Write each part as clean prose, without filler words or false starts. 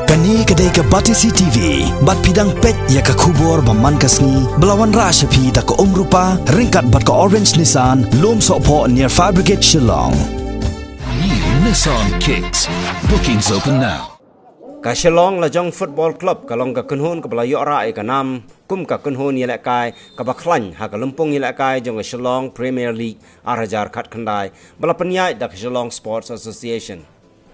Kani kedai ke Batisi TV, bat pidang pet ya ke kubur baman kasni, belawan rasa pi da ke rupa, ringkat bat ke orange Nissan, lom sokpo near Fire Brigade Shillong. New Nissan Kicks. Bookings open now. Ka Shillong Lajong Football Club kalong ka Kynhun ka Bakhlaiñ ra ka nam kum ka Kynhun yelak kai ka Bakhlaiñ ha ka Lumpung yelak kai jong ka Shillong Premier League arajar khat khandai bala penyai da Shillong Sports Association.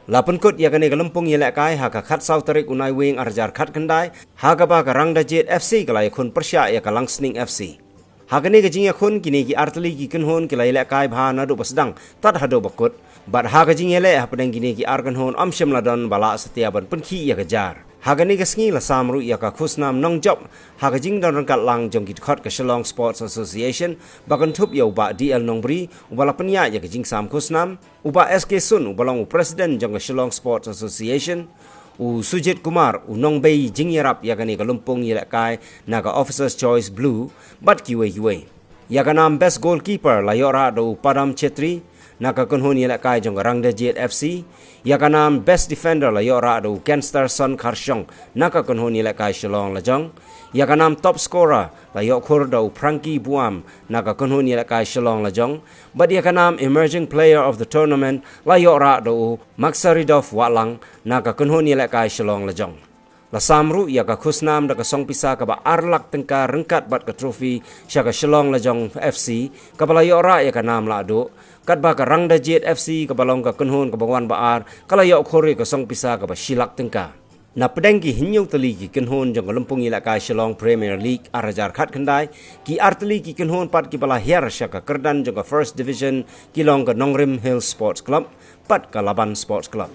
Lapan kut ya kani ka Lumpung yelak kai ha ka khat South Tarik unai wing arajar khat khandai ha ka ba ka Rangda Jet FC ka lai khun persya ya ka Langsning FC. Ha kani ka jing ya khun kini ki artli ki Kynhun ki lai yelak kai bha na do basdang tat hado bakut. Bat haga jing ele ha padang gini ki argan hon amsham ladon bala setiaban penki ya kejar. Haga ni kesngi la samru ya ka khusnam nong job. Haga jing dan rangkat lang jong kit khot ka Shillong Sports Association bakan thup ya uba DL Nongbri ubala penya ya ka jing sam khusnam uba SK Sun ubalong president jong ka Shillong Sports Association u Sujit Kumar u Nongbei jing yarap ya ka ni ka Lumpung yelak kai na ka Officers Choice Blue bat kiwe. Ya ka nam best goalkeeper la yora do Padam Chetri naka Kynhun yelak kai jong Rangda Jet FC ya kanam best defender la yora do Gangster Son Kharshong naka Kynhun yelak kai Shillong Lajong ya kanam top scorer la yokhur do Frankie Buam naka Kynhun yelak kai Shillong Lajong but ya kanam emerging player of the tournament la yora do Maksaridov Walang naka Kynhun yelak kai Shillong Lajong. La samru ya ka khusnam da ka song pisa ka ba arlak tengka rengkat bat ka trofi sya ka Shillong Lajong FC ka bala yora ya ka nam la do kat ba ka Rangda Jet FC ka balong ka Kynhun ka bangwan baar kala yok khori ka song pisa ka ba shilak tengka na pedengki hinyau teli ki Kynhun jong Lumpung yelak kai Shillong Premier League arajar khat khandai ki arteli ki Kynhun pat ki bala her sya ka kerdan jong ka First Division ki long ka Nongrim Hill Sports Club pat ka Laban Sports Club.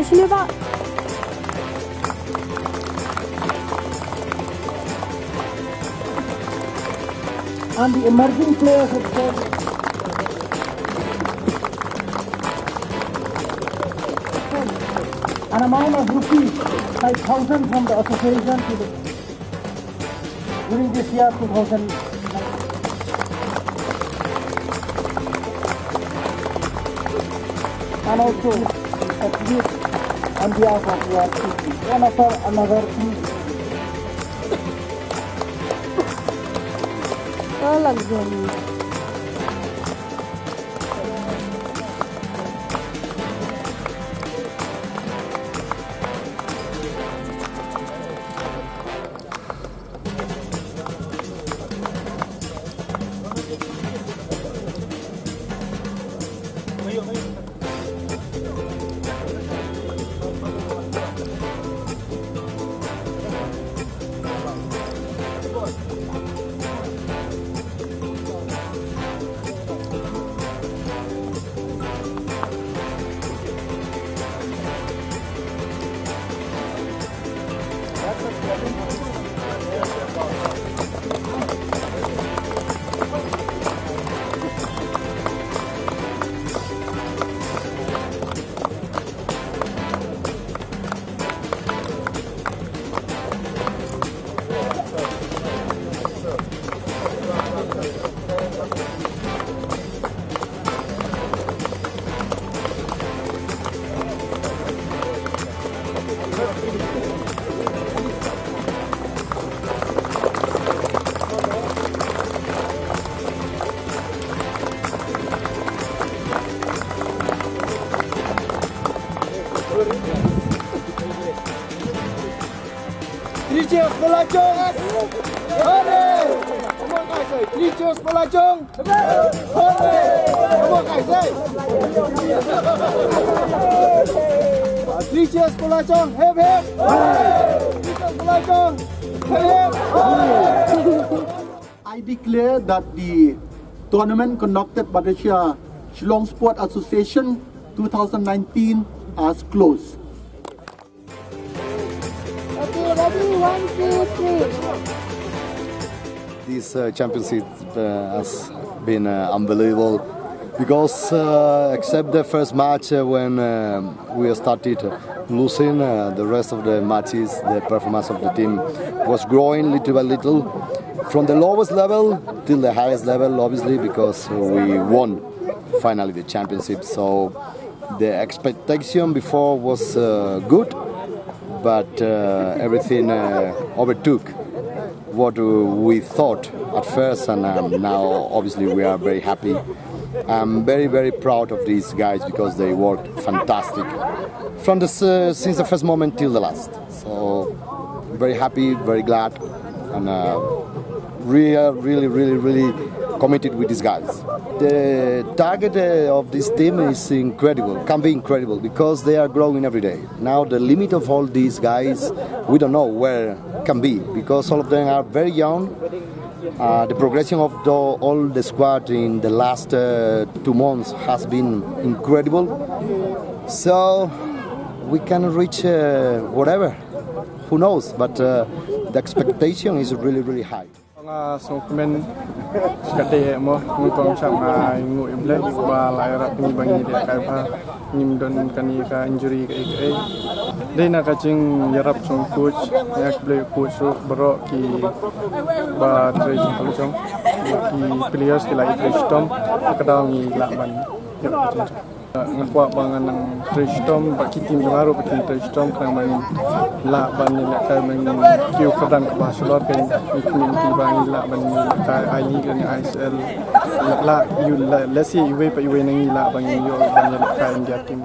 sini Pak. And the emerging players have got an amount of rupees 5,000 from the association to the, during this year 2019. And also a gift on behalf of your city. One offer another please. Lajong. Three cheers for Lajong! Hooray! Come on guys, say three cheers for Lajong! Hooray! Come on guys, say! Three cheers for Lajong! Hip hip! Three cheers for Lajong! Hip hip! I declare that the tournament conducted by the Shillong Sport Association 2019 has closed. Okay, ready? 1, 2, 3. This championship has been unbelievable because except the first match when we started losing, the rest of the matches, the performance of the team was growing little by little from the lowest level till the highest level, obviously, because we won finally the championship. So the expectation before was good, but everything overtook what we thought at first, and now obviously we are very happy. I'm very, very proud of these guys because they worked fantastic from since the first moment till the last. So very happy, very glad, and really committed with these guys. The target of this team is incredible, can be incredible, because they are growing every day. Now the limit of all these guys, we don't know where can be, because all of them are very young. The progression of all the squad in the last 2 months has been incredible. So we can reach whatever, who knows, but the expectation is really high. So kemen sekade mo ngkong sama ngu ible ba laira pingi bangi dia kai pa nim don kani ka injury ka dei na ka ching yarap chung coach yak play coach bro ki ba training kalau chung ki players ki lai training kadang ni laban ngakwa bangan ng training ba ki tim jaro ba ki training kan mangin laban ni la kai mangin kiu kadang ka basulor kan community bangi laban ni ka I League ni ISL la you la lesi iwe pa iwe nang ila bangi yo bangi ka India team